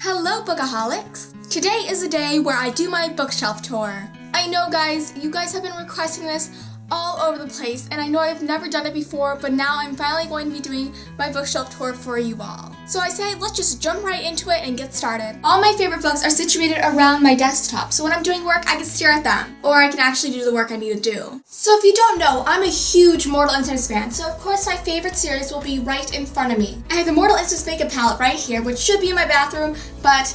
Hello, bookaholics! Today is a day where I do my bookshelf tour. I know, guys, you guys have been requesting this all over the place, and I know I've never done it before, but now I'm finally going to be doing my bookshelf tour for you all. So I say, let's just jump right into it and get started. All my favorite books are situated around my desktop, so when I'm doing work, I can stare at them, or I can actually do the work I need to do. So if you don't know, I'm a huge Mortal Instincts fan, so of course my favorite series will be right in front of me. I have the Mortal Instincts makeup palette right here, which should be in my bathroom, but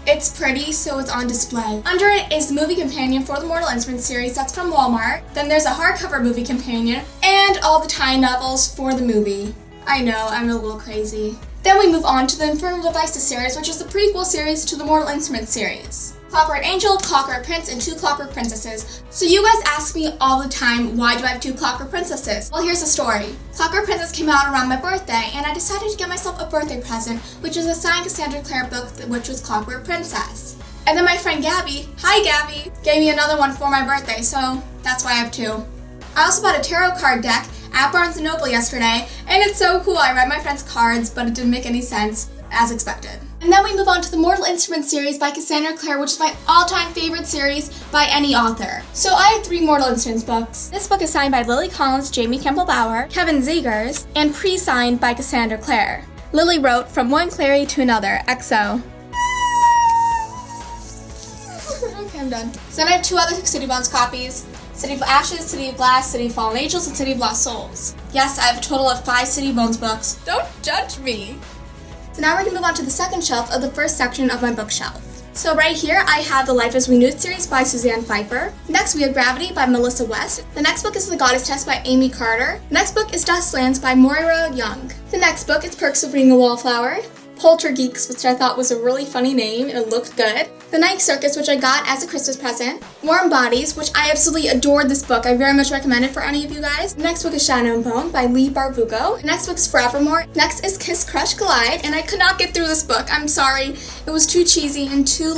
it's pretty, so it's on display. Under it is the movie companion for the Mortal Instruments series, that's from Walmart. Then there's a hardcover movie companion, and all the tie novels for the movie. I know, I'm a little crazy. Then we move on to the Infernal Devices series, which is the prequel series to the Mortal Instruments series. Clockwork Angel, Clockwork Prince, and 2 Clockwork Princesses. So you guys ask me all the time, why do I have 2 Clockwork Princesses? Well, here's the story. Clockwork Princess came out around my birthday, and I decided to get myself a birthday present, which is a signed Cassandra Clare book, which was Clockwork Princess. And then my friend Gabby, hi Gabby, gave me another one for my birthday, so that's why I have 2. I also bought a tarot card deck at Barnes & Noble yesterday, and it's so cool. I read my friend's cards, but it didn't make any sense, as expected. And then we move on to the Mortal Instruments series by Cassandra Clare, which is my all-time favorite series by any author. So I have 3 Mortal Instruments books. This book is signed by Lily Collins, Jamie Campbell Bower, Kevin Zegers, and pre-signed by Cassandra Clare. Lily wrote, "From one Clary to another, XO." Okay, I'm done. So then I have 2 other City Bones copies. City of Ashes, City of Glass, City of Fallen Angels, and City of Lost Souls. Yes, I have a total of 5 City Bones books. Don't judge me! So now we're going to move on to the second shelf of the first section of my bookshelf. So right here, I have the Life as We Knew It series by Suzanne Pfeiffer. Next, we have Gravity by Melissa West. The next book is The Goddess Test by Amy Carter. The next book is Dustlands by Moira Young. The next book is Perks of Being a Wallflower. Poltergeeks, which I thought was a really funny name and it looked good. The Night Circus, which I got as a Christmas present. Warm Bodies, which I absolutely adored this book. I very much recommend it for any of you guys. The next book is Shadow and Bone by Lee Barbugo. The next book is Forevermore. Next is Kiss Crush Collide, and I could not get through this book. I'm sorry. It was too cheesy and too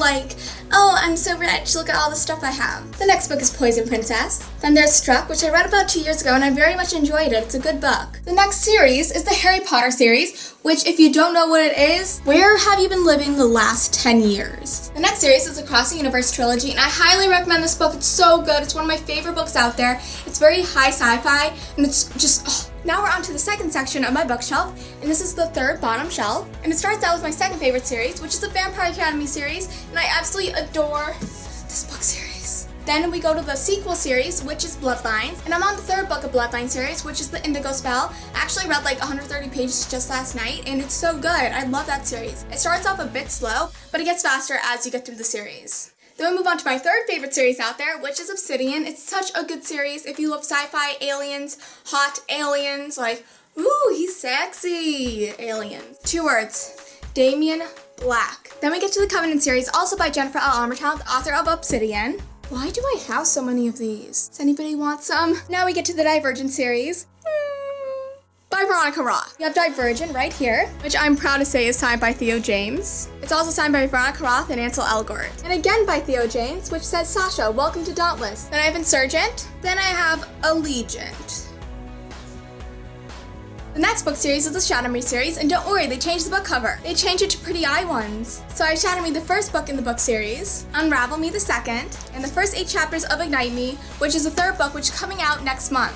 oh, I'm so rich, look at all the stuff I have. The next book is Poison Princess. Then there's Struck, which I read about 2 years ago and I very much enjoyed it. It's a good book. The next series is the Harry Potter series, which if you don't know what it is, where have you been living the last 10 years? The next series is the Across the Universe trilogy, and I highly recommend this book. It's so good. It's one of my favorite books out there. It's very high sci-fi, and it's just, Now we're on to the second section of my bookshelf, and this is the third bottom shelf. And it starts out with my second favorite series, which is the Vampire Academy series, and I absolutely adore this book series. Then we go to the sequel series, which is Bloodlines, and I'm on the 3rd book of Bloodline series, which is the Indigo Spell. I actually read 130 pages just last night, and it's so good. I love that series. It starts off a bit slow, but it gets faster as you get through the series. Then we move on to my 3rd favorite series out there, which is Obsidian. It's such a good series. If you love sci-fi, aliens, hot aliens, ooh, he's sexy, aliens. 2 words, Damien Black. Then we get to the Covenant series, also by Jennifer L. Armentrout, the author of Obsidian. Why do I have so many of these? Does anybody want some? Now we get to the Divergent series by Veronica Roth. We have Divergent right here, which I'm proud to say is signed by Theo James. It's also signed by Veronica Roth and Ansel Elgort. And again by Theo James, which says, "Sasha, welcome to Dauntless." Then I have Insurgent. Then I have Allegiant. The next book series is the Shadow Me series, and don't worry, they changed the book cover. They changed it to Pretty Eye Ones. So I have Shadow Me, the first book in the book series, Unravel Me, the second, and the first 8 chapters of Ignite Me, which is the 3rd book, which is coming out next month.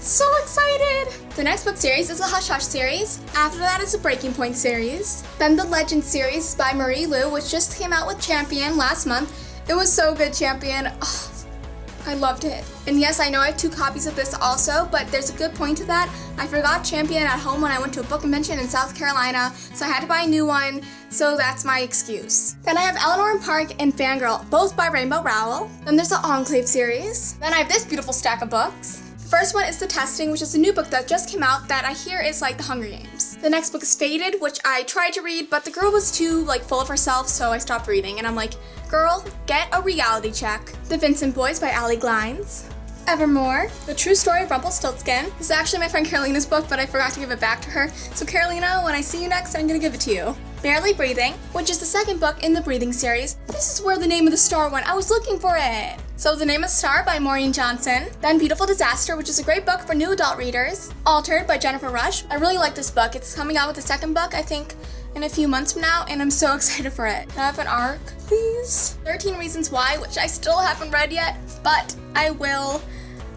So excited! The next book series is the Hush Hush series. After that is the Breaking Point series. Then the Legend series by Marie Lu, which just came out with Champion last month. It was so good, Champion. Oh, I loved it. And yes, I know I have 2 copies of this also, but there's a good point to that. I forgot Champion at home when I went to a book convention in South Carolina, so I had to buy a new one, so that's my excuse. Then I have Eleanor and Park and Fangirl, both by Rainbow Rowell. Then there's the Enclave series. Then I have this beautiful stack of books. The first one is The Testing, which is a new book that just came out that I hear is like the Hunger Games. The next book is Faded, which I tried to read, but the girl was too full of herself, so I stopped reading. And I'm like, girl, get a reality check. The Vincent Boys by Allie Glines. Evermore, The True Story of Rumpelstiltskin. This is actually my friend Carolina's book, but I forgot to give it back to her. So Carolina, when I see you next, I'm gonna give it to you. Barely Breathing, which is the 2nd book in the Breathing series. This is where the name of the star went. I was looking for it. So The Name of the Star by Maureen Johnson. Then Beautiful Disaster, which is a great book for new adult readers. Altered by Jennifer Rush. I really like this book. It's coming out with the 2nd book, I think, in a few months from now, and I'm so excited for it. Can I have an arc, please? 13 Reasons Why, which I still haven't read yet, but I will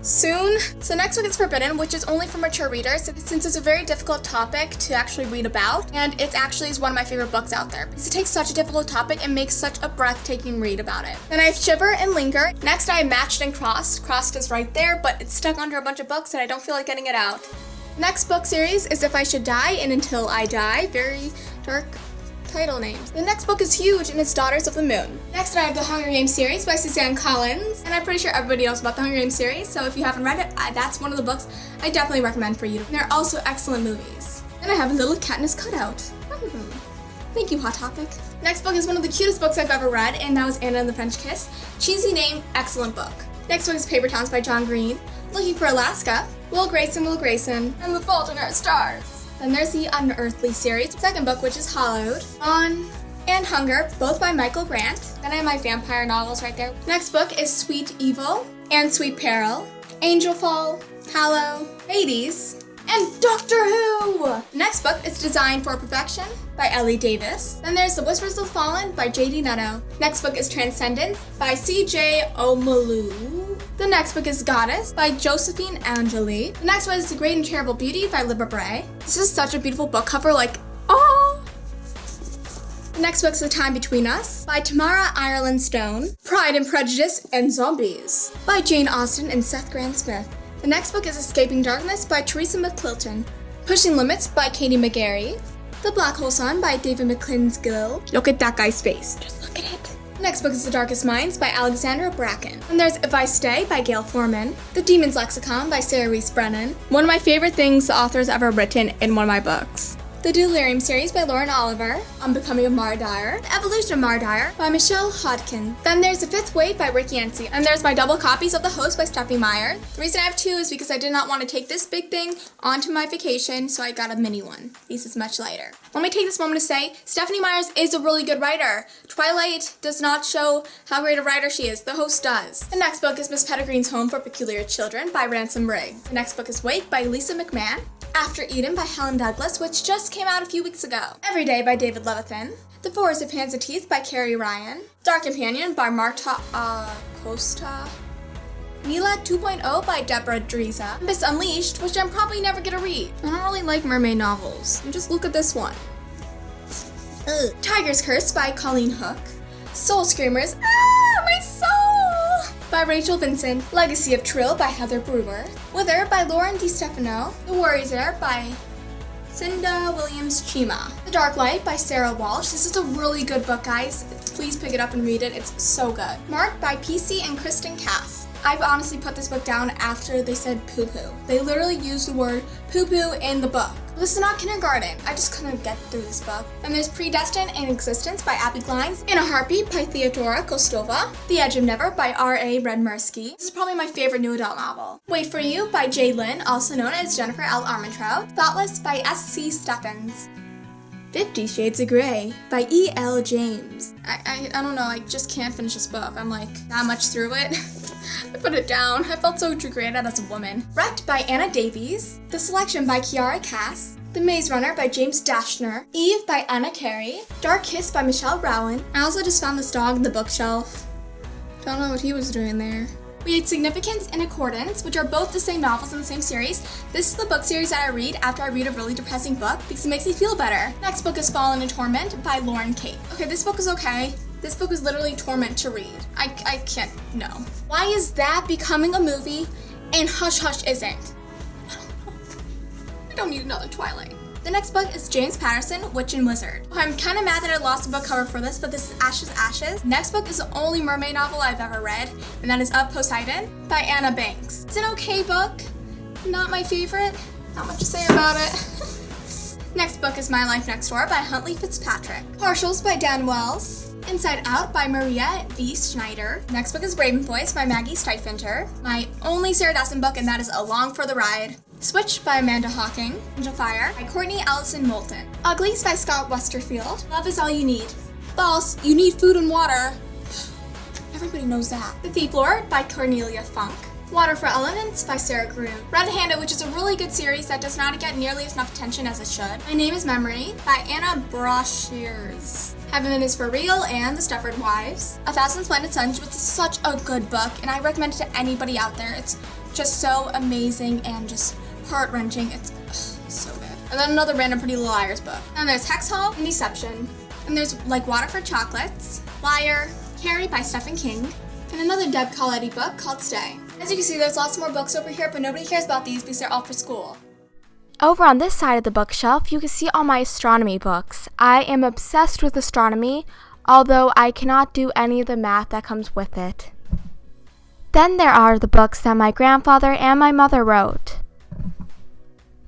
soon. So next book is Forbidden, which is only for mature readers since it's a very difficult topic to actually read about, and it actually is one of my favorite books out there because it takes such a difficult topic and makes such a breathtaking read about it. Then I have Shiver and Linger. Next I have Matched and Crossed. Crossed is right there, but it's stuck under a bunch of books and I don't feel like getting it out. Next book series is If I Should Die and Until I Die. Very dark title names. The next book is huge and it's Daughters of the Moon. Next I have the Hunger Games series by Suzanne Collins, and I'm pretty sure everybody knows about the Hunger Games series, so if you haven't read it, that's one of the books I definitely recommend for you. And they're also excellent movies. Then I have Little Katniss Cutout. Thank you, Hot Topic. Next book is one of the cutest books I've ever read, and that was Anna and the French Kiss. Cheesy name, excellent book. Next book is Paper Towns by John Green. Looking for Alaska, Will Grayson, and The Fault in Our Stars. Then there's the Unearthly series, second book, which is Hollowed, On, and Hunger, both by Michael Grant. Then I have my vampire novels right there. Next book is Sweet Evil and Sweet Peril, Angel Fall, Hallow, Hades, and Doctor Who! Next book is Designed for Perfection by Ellie Davis. Then there's The Whispers of the Fallen by J.D. Netto. Next book is Transcendence by C.J. Omalu. The next book is Goddess by Josephine Angeli. The next one is The Great and Terrible Beauty by Libba Bray. This is such a beautiful book cover, like, oh! The next book is The Time Between Us by Tamara Ireland Stone. Pride and Prejudice and Zombies by Jane Austen and Seth Grahame-Smith. The next book is Escaping Darkness by Teresa McClilton. Pushing Limits by Katie McGarry. The Black Hole Sun by David McClinskill. Look at that guy's face. Just look at it. The next book is The Darkest Minds by Alexandra Bracken. And there's If I Stay by Gail Foreman. The Demon's Lexicon by Sarah Reese Brennan. One of my favorite things the author's ever written in one of my books. The Delirium series by Lauren Oliver. Unbecoming of Mara Dyer. The Evolution of Mara Dyer by Michelle Hodkin. Then there's The Fifth Wave by Rick Yancey. And there's my double copies of The Host by Stephanie Meyer. The reason I have two is because I did not want to take this big thing onto my vacation, so I got a mini one. This is much lighter. Let me take this moment to say, Stephanie Meyer is a really good writer. Twilight does not show how great a writer she is. The Host does. The next book is Miss Pettigreen's Home for Peculiar Children by Ransom Riggs. The next book is Wake by Lisa McMahon. After Eden by Helen Douglas, which just came out a few weeks ago. Every Day by David Levithan. The Forest of Hands and Teeth by Carrie Ryan. Dark Companion by Marta Costa. Mila 2.0 by Deborah Driza. Miss Unleashed, which I'm probably never gonna read. I don't really like mermaid novels. And just look at this one. Ugh. Tiger's Curse by Colleen Hook. Soul Screamers, my soul! By Rachel Vincent. Legacy of Trill by Heather Brewer. Wither by Lauren DiStefano. The Warrior's Heir by Cinda Williams Chima. The Dark Light by Sarah Walsh. This is a really good book, guys. Please pick it up and read it. It's so good. Marked by PC and Kristen Cass. I've honestly put this book down after they said poo-poo. They literally used the word poo-poo in the book. This is not kindergarten. I just couldn't get through this book. And there's Predestined and Existence by Abby Glines. In a Heartbeat by Theodora Kostova. The Edge of Never by R.A. Redmersky. This is probably my favorite new adult novel. Wait for You by Jay Lynn, also known as Jennifer L. Armentrout. Thoughtless by S.C. Steffens. 50 Shades of Grey by E.L. James. I don't know, I just can't finish this book. I'm like that much through it. I put it down. I felt so degraded as a woman. Wrecked by Anna Davies. The Selection by Kiara Cass. The Maze Runner by James Dashner. Eve by Anna Carey. Dark Kiss by Michelle Rowan. I also just found this dog in the bookshelf. Don't know what he was doing there. We had Significance and Accordance, which are both the same novels in the same series. This is the book series that I read after I read a really depressing book because it makes me feel better. Next book is Fallen in Torment by Lauren Kate. Okay, this book is okay. This book is literally torment to read. I can't, no. Why is that becoming a movie and Hush Hush isn't? I don't know. We don't need another Twilight. The next book is James Patterson, Witch and Wizard. I'm kind of mad that I lost a book cover for this, but this is Ashes Ashes. Next book is the only mermaid novel I've ever read, and that is Of Poseidon by Anna Banks. It's an okay book, not my favorite. Not much to say about it. Next book is My Life Next Door by Huntley Fitzpatrick. Partials by Dan Wells. Inside Out by Maria V. Schneider. Next book is Raven Voice by Maggie Stiefenter. My only Sarah Dessen book, and that is Along for the Ride. Switch by Amanda Hawking. Angel Fire by Courtney Allison Moulton. Uglies by Scott Westerfield. Love is All You Need. False, you need food and water. Everybody knows that. The Thief Lord by Cornelia Funk. Water for Elements by Sarah Groom. Red-Handed, which is a really good series that does not get nearly as enough attention as it should. My Name is Memory by Anna Brashears. Heaven is for Real and The Stepford Wives. 1,000 Splendid Suns, which is such a good book, and I recommend it to anybody out there. It's just so amazing and just heart-wrenching. It's so good. And then another random Pretty Little Liars book. And there's Hex Hall and Deception. And there's Like Water for Chocolates, Liar, Carrie by Stephen King, and another Deb Colletti book called Stay. As you can see, there's lots more books over here, but nobody cares about these because they're all for school. Over on this side of the bookshelf, you can see all my astronomy books. I am obsessed with astronomy, although I cannot do any of the math that comes with it. Then there are the books that my grandfather and my mother wrote.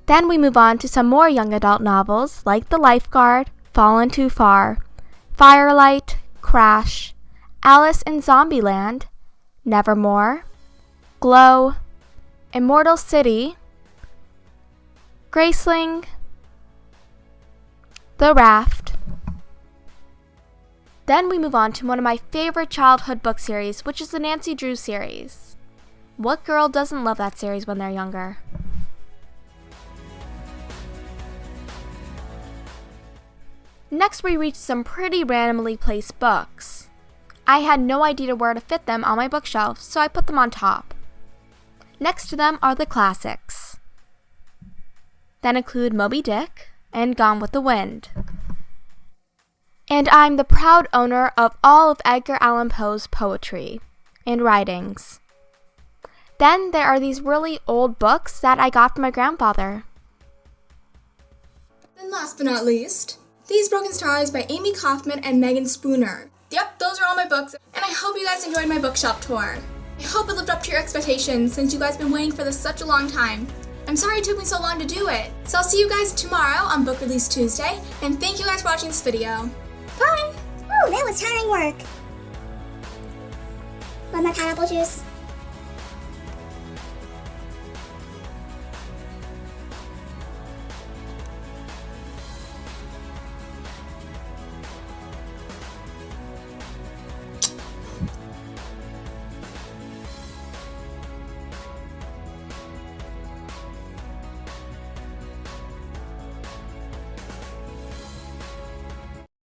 Then we move on to some more young adult novels like The Lifeguard, Fallen Too Far, Firelight, Crash, Alice in Zombieland, Nevermore, Glow, Immortal City, Graceling, The Raft. Then we move on to one of my favorite childhood book series, which is the Nancy Drew series. What girl doesn't love that series when they're younger? Next, we reach some pretty randomly placed books. I had no idea where to fit them on my bookshelf, so I put them on top. Next to them are the classics. Then include Moby Dick and Gone with the Wind. And I'm the proud owner of all of Edgar Allan Poe's poetry and writings. Then there are these really old books that I got from my grandfather. Then last but not least, These Broken Stars by Amy Kaufman and Megan Spooner. Yep, those are all my books, and I hope you guys enjoyed my bookshelf tour. I hope it lived up to your expectations since you guys have been waiting for this such a long time. I'm sorry it took me so long to do it. So I'll see you guys tomorrow on Book Release Tuesday, and thank you guys for watching this video. Bye! Ooh, that was tiring work. Want my pineapple juice?